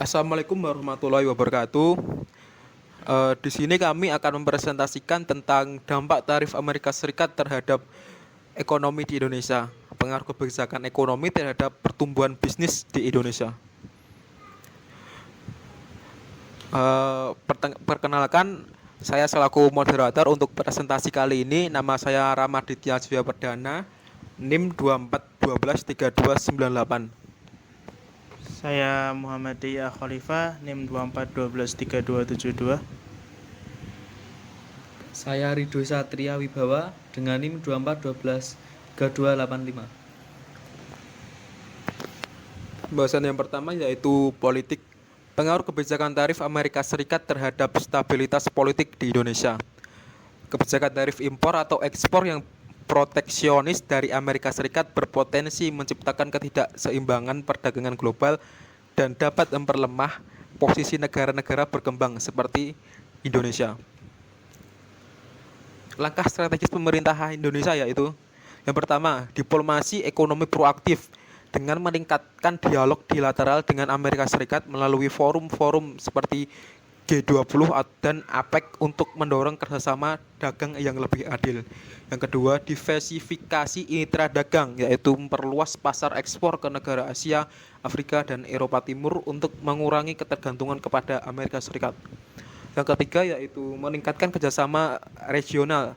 Assalamualaikum warahmatullahi wabarakatuh. Di sini kami akan mempresentasikan tentang dampak tarif Amerika Serikat terhadap ekonomi di Indonesia, pengaruh kebijakan ekonomi terhadap pertumbuhan bisnis di Indonesia. Perkenalkan, saya selaku moderator untuk presentasi kali ini. Nama saya Ramaditya Jaya Perdana, NIM 24123298. Saya Muhammadiyah Khalifah, NIM 24123272. Saya Ridho Satria Wibawa dengan NIM 24123285. Pembahasan yang pertama yaitu politik, pengaruh kebijakan tarif Amerika Serikat terhadap stabilitas politik di Indonesia. Kebijakan tarif impor atau ekspor yang proteksionis dari Amerika Serikat berpotensi menciptakan ketidakseimbangan perdagangan global dan dapat memperlemah posisi negara-negara berkembang seperti Indonesia. Langkah strategis pemerintah Indonesia yaitu yang pertama, diplomasi ekonomi proaktif dengan meningkatkan dialog bilateral dengan Amerika Serikat melalui forum-forum seperti G20 dan APEC untuk mendorong kerjasama dagang yang lebih adil. Yang kedua, diversifikasi mitra dagang, yaitu memperluas pasar ekspor ke negara Asia, Afrika, dan Eropa Timur untuk mengurangi ketergantungan kepada Amerika Serikat. Yang ketiga, yaitu meningkatkan kerjasama regional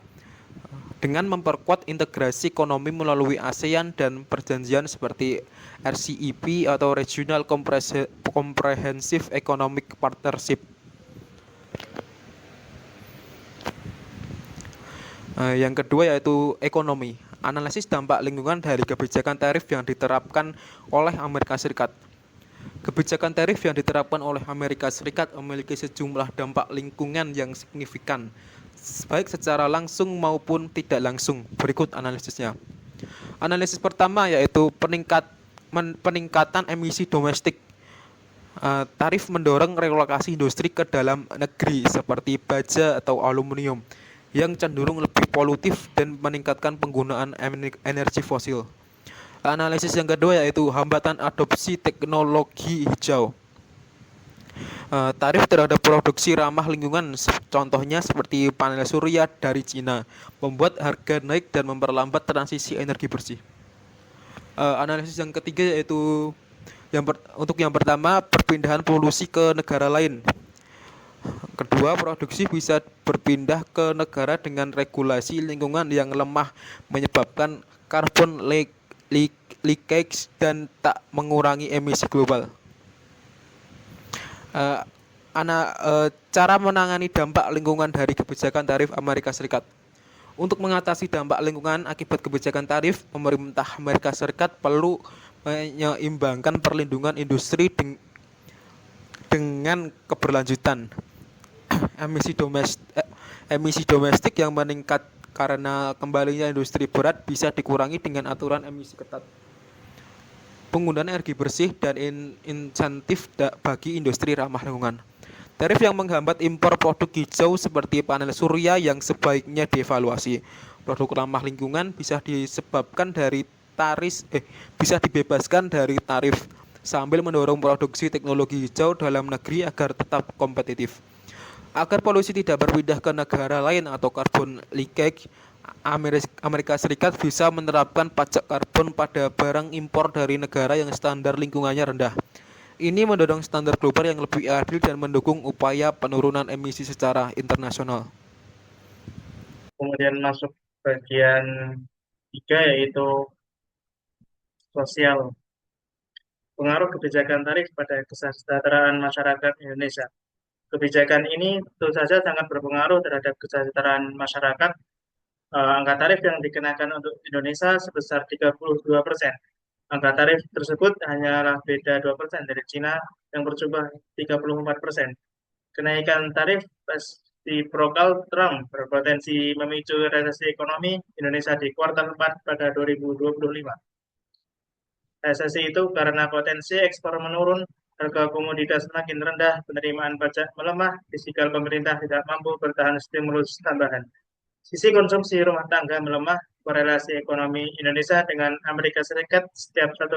dengan memperkuat integrasi ekonomi melalui ASEAN dan perjanjian seperti RCEP atau Regional Comprehensive Economic Partnership. Yang kedua yaitu ekonomi. Analisis dampak lingkungan dari kebijakan tarif yang diterapkan oleh Amerika Serikat. Kebijakan tarif yang diterapkan oleh Amerika Serikat memiliki sejumlah dampak lingkungan yang signifikan, baik secara langsung maupun tidak langsung. Berikut analisisnya. Analisis pertama yaitu peningkatan emisi domestik. Tarif mendorong relokasi industri ke dalam negeri seperti baja atau aluminium yang cenderung lebih polutif dan meningkatkan penggunaan energi fosil. Analisis yang kedua yaitu hambatan adopsi teknologi hijau. Tarif terhadap produksi ramah lingkungan, contohnya seperti panel surya dari Cina, membuat harga naik dan memperlambat transisi energi bersih. Analisis yang ketiga yaitu untuk yang pertama, perpindahan polusi ke negara lain. Kedua, produksi bisa berpindah ke negara dengan regulasi lingkungan yang lemah menyebabkan carbon leakage dan tak mengurangi emisi global. Cara menangani dampak lingkungan dari kebijakan tarif Amerika Serikat. Untuk mengatasi dampak lingkungan akibat kebijakan tarif, pemerintah Amerika Serikat perlu menyeimbangkan perlindungan industri dengan keberlanjutan. Emisi domestik yang meningkat karena kembalinya industri berat bisa dikurangi dengan aturan emisi ketat, penggunaan energi bersih, dan insentif bagi industri ramah lingkungan. Tarif yang menghambat impor produk hijau seperti panel surya yang sebaiknya dievaluasi. Produk ramah lingkungan bisa bisa dibebaskan dari tarif sambil mendorong produksi teknologi hijau dalam negeri agar tetap kompetitif. Agar polusi tidak berpindah ke negara lain atau carbon leakage, Amerika Serikat bisa menerapkan pajak karbon pada barang impor dari negara yang standar lingkungannya rendah. Ini mendorong standar global yang lebih adil dan mendukung upaya penurunan emisi secara internasional. Kemudian masuk bagian 3 yaitu sosial. Pengaruh kebijakan tarif pada kesejahteraan masyarakat Indonesia. Kebijakan ini tentu saja sangat berpengaruh terhadap kesejahteraan masyarakat. Angka tarif yang dikenakan untuk Indonesia sebesar 32%. Angka tarif tersebut hanyalah beda 2% dari Cina yang berjumlah 34%. Kenaikan tarif resiprokal Trump berpotensi memicu resesi ekonomi Indonesia di kuartal 4 pada 2025. Resesi itu karena potensi ekspor menurun, harga komoditas semakin rendah, penerimaan pajak melemah, fiskal pemerintah tidak mampu bertahan stimulus tambahan. Sisi konsumsi rumah tangga melemah, korelasi ekonomi Indonesia dengan Amerika Serikat setiap 1%.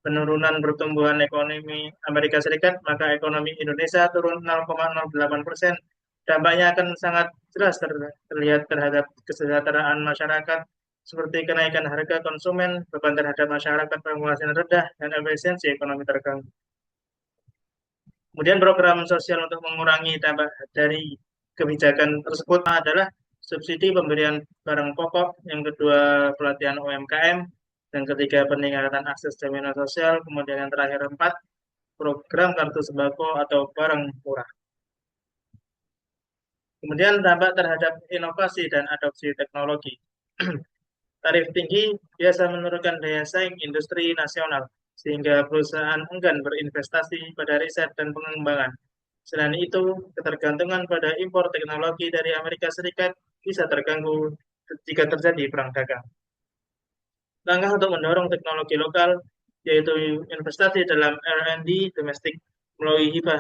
penurunan pertumbuhan ekonomi Amerika Serikat, maka ekonomi Indonesia turun 0,08%. Dampaknya akan sangat jelas terlihat terhadap kesejahteraan masyarakat, seperti kenaikan harga konsumen, beban terhadap masyarakat penghasilan rendah, dan efisiensi ekonomi terganggu. Kemudian program sosial untuk mengurangi dampak dari kebijakan tersebut adalah subsidi pemberian barang pokok, yang kedua pelatihan UMKM, yang ketiga peningkatan akses jaminan sosial, kemudian yang terakhir empat, program kartu sembako atau barang murah. Kemudian dampak terhadap inovasi dan adopsi teknologi. Tarif tinggi biasa menurunkan daya saing industri nasional, sehingga perusahaan enggan berinvestasi pada riset dan pengembangan. Selain itu, ketergantungan pada impor teknologi dari Amerika Serikat bisa terganggu jika terjadi perang dagang. Langkah untuk mendorong teknologi lokal, yaitu investasi dalam R&D domestik melalui hibah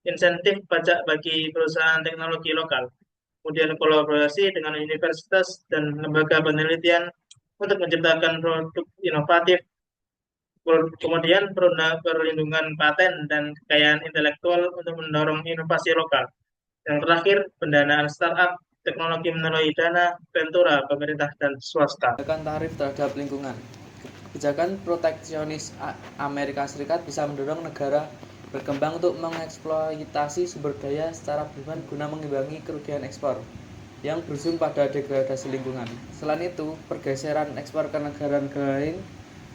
insentif pajak bagi perusahaan teknologi lokal, kemudian kolaborasi dengan universitas dan lembaga penelitian untuk menciptakan produk inovatif, kemudian perlindungan paten dan kekayaan intelektual untuk mendorong inovasi lokal. Yang terakhir, pendanaan startup teknologi melalui dana ventura pemerintah dan swasta. Kebijakan tarif terhadap lingkungan. Kebijakan proteksionis Amerika Serikat bisa mendorong negara berkembang untuk mengeksploitasi sumber daya secara berlebihan guna mengimbangi kerugian ekspor yang berujung pada degradasi lingkungan. Selain itu, pergeseran ekspor ke negara-negara lain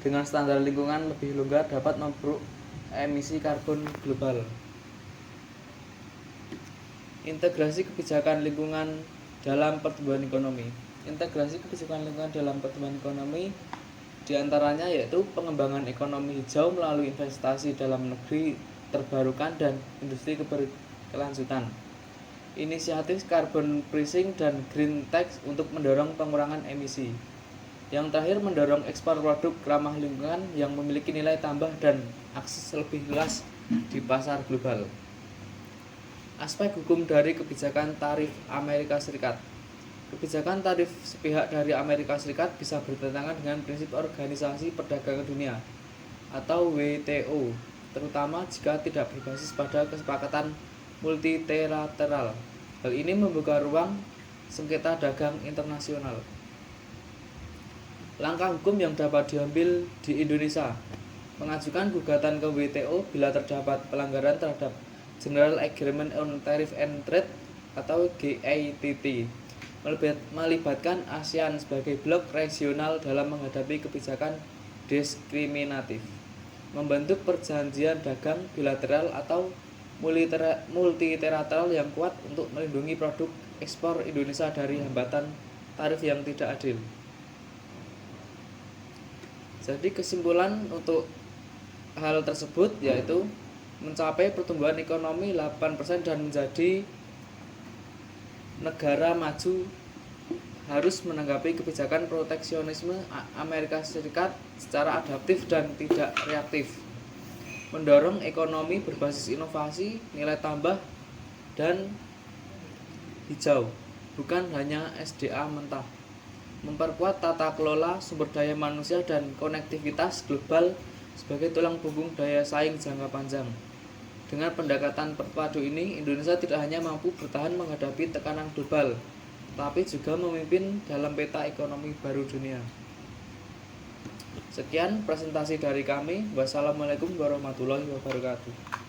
dengan standar lingkungan lebih longgar dapat memperburuk emisi karbon global. Integrasi kebijakan lingkungan dalam pertumbuhan ekonomi. Integrasi kebijakan lingkungan dalam pertumbuhan ekonomi diantaranya yaitu pengembangan ekonomi hijau melalui investasi dalam negeri terbarukan dan industri keberkelanjutan. Inisiatif carbon pricing dan green tax untuk mendorong pengurangan emisi. Yang terakhir, mendorong ekspor produk ramah lingkungan yang memiliki nilai tambah dan akses lebih luas di pasar global. Aspek hukum dari kebijakan tarif Amerika Serikat. Kebijakan tarif sepihak dari Amerika Serikat bisa bertentangan dengan prinsip Organisasi Perdagangan Dunia atau WTO, terutama jika tidak berbasis pada kesepakatan multilateral. Hal ini membuka ruang sengketa dagang internasional. Langkah hukum yang dapat diambil di Indonesia: mengajukan gugatan ke WTO bila terdapat pelanggaran terhadap General Agreement on Tariff and Trade atau GATT, melibatkan ASEAN sebagai blok regional dalam menghadapi kebijakan diskriminatif, membentuk perjanjian dagang bilateral atau multilateral yang kuat untuk melindungi produk ekspor Indonesia dari hambatan tarif yang tidak adil. Jadi kesimpulan untuk hal tersebut yaitu mencapai pertumbuhan ekonomi 8% dan menjadi negara maju harus menanggapi kebijakan proteksionisme Amerika Serikat secara adaptif dan tidak reaktif, mendorong ekonomi berbasis inovasi, nilai tambah, dan hijau, bukan hanya SDA mentah, memperkuat tata kelola sumber daya manusia dan konektivitas global sebagai tulang punggung daya saing jangka panjang. Dengan pendekatan terpadu ini, Indonesia tidak hanya mampu bertahan menghadapi tekanan global, tapi juga memimpin dalam peta ekonomi baru dunia. Sekian presentasi dari kami. Wassalamualaikum warahmatullahi wabarakatuh.